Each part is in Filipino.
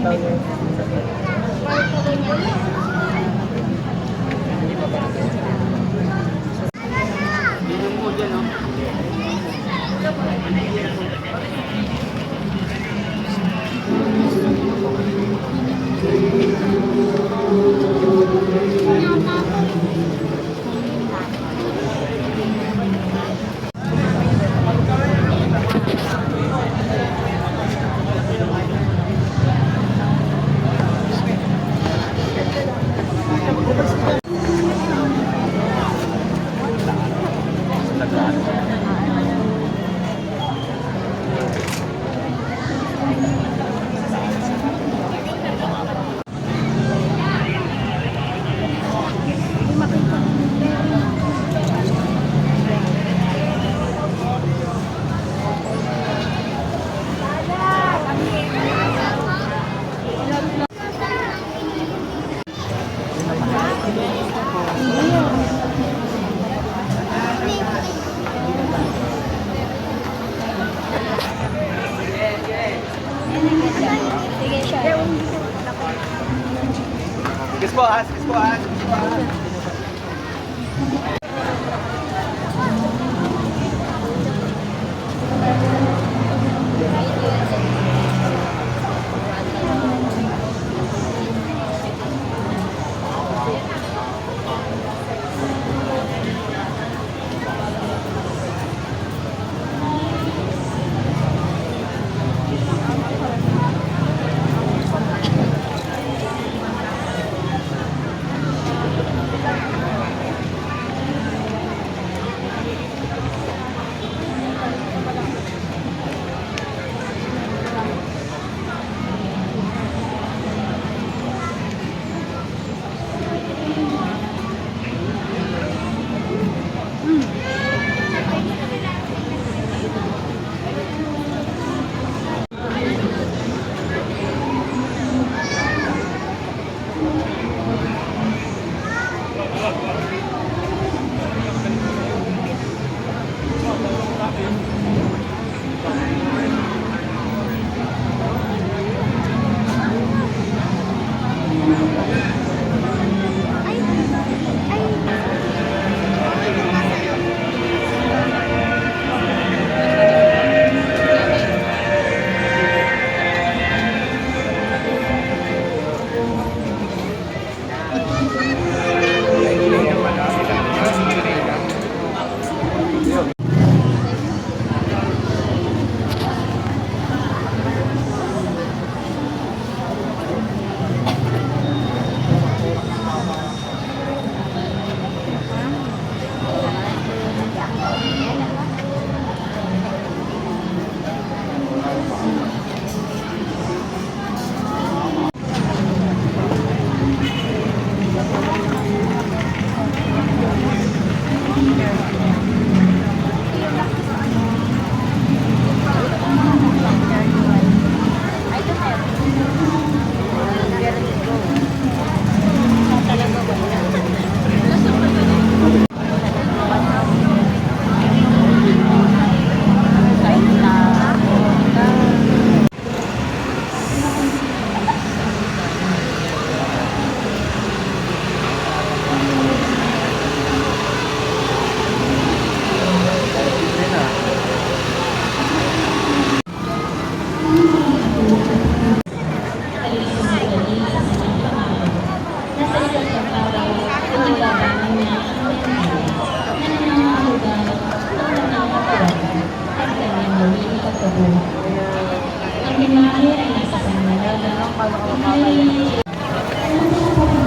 Kiss po, Has. Kiss po, Has. Kiss po, Has.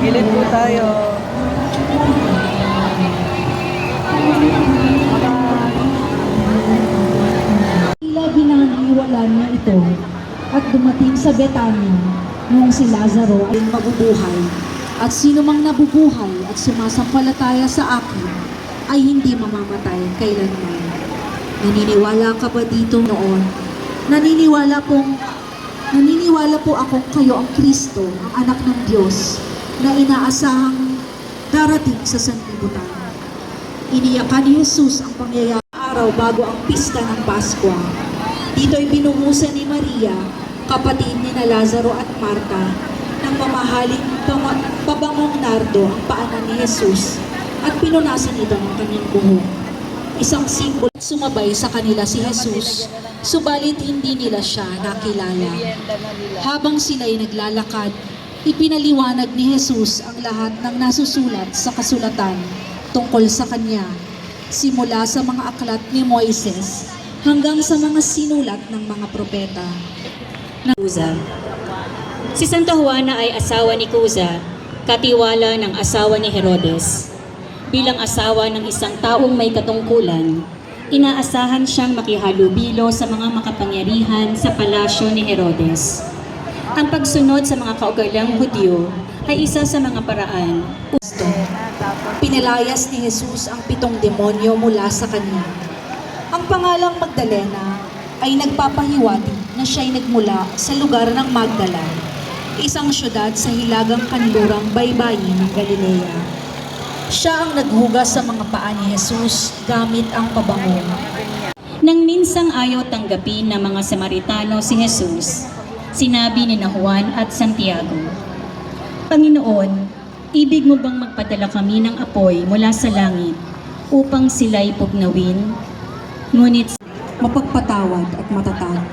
Gilid po tayo. Tila binangiwalan niya ito at dumating sa Betania noong si Lazaro ay mabubuhay. At sino mang nabubuhay at sumasampalataya sa akin ay hindi mamamatay kailanman. Naniniwala ka ba dito noon? Naniniwala po akong kayo ang Kristo, ang anak ng Diyos, na inaasahang darating sa sanlibutan. Iniyakan ni Jesus ang pangyayari araw bago ang pista ng Paskwa. Dito ay binungusan ni Maria kapatid ni na Lazaro at Marta, nang mamahaling pabangong nardo ang paanan ni Jesus at pinunasan ito ng kanyang buhok. Isang simbolo sumabay sa kanila si Jesus, subalit hindi nila siya nakilala. Habang sila'y naglalakad, ipinaliwanag ni Jesus ang lahat ng nasusulat sa kasulatan tungkol sa kanya, simula sa mga aklat ni Moises hanggang sa mga sinulat ng mga propeta. Cuza. Si Santa Juana ay asawa ni Cuza, katiwala ng asawa ni Herodes. Bilang asawa ng isang taong may katungkulan, inaasahan siyang makihalubilo sa mga makapangyarihan sa palasyo ni Herodes. Ang pagsunod sa mga kaugalang Hudyo ay isa sa mga paraan. Pinalayas ni Jesus ang 7 demonyo mula sa kanya. Ang pangalang Magdalena ay nagpapahiwatig na siya'y nagmula sa lugar ng Magdala, isang syudad sa hilagang kanlurang baybayin ng Galilea. Siya ang naghugas sa mga paa ni Jesus gamit ang pabango. Nang minsang ayaw tanggapin ng mga Samaritano si Jesus, sinabi ni Juan at Santiago, "Panginoon, ibig mo bang magpadala kami ng apoy mula sa langit upang sila'y pugnawin?" Ngunit Mapagpatawad at matatag.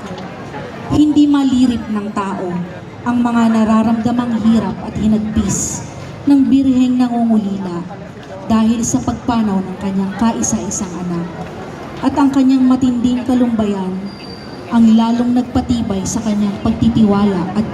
Hindi malirip ng tao ang mga nararamdamang hirap at hinagpis ng birheng nangungulila dahil sa pagpanaw ng kanyang kaisa-isang anak. At ang kanyang matinding kalumbayan ang lalong nagpatibay sa kanyang pagtitiwala at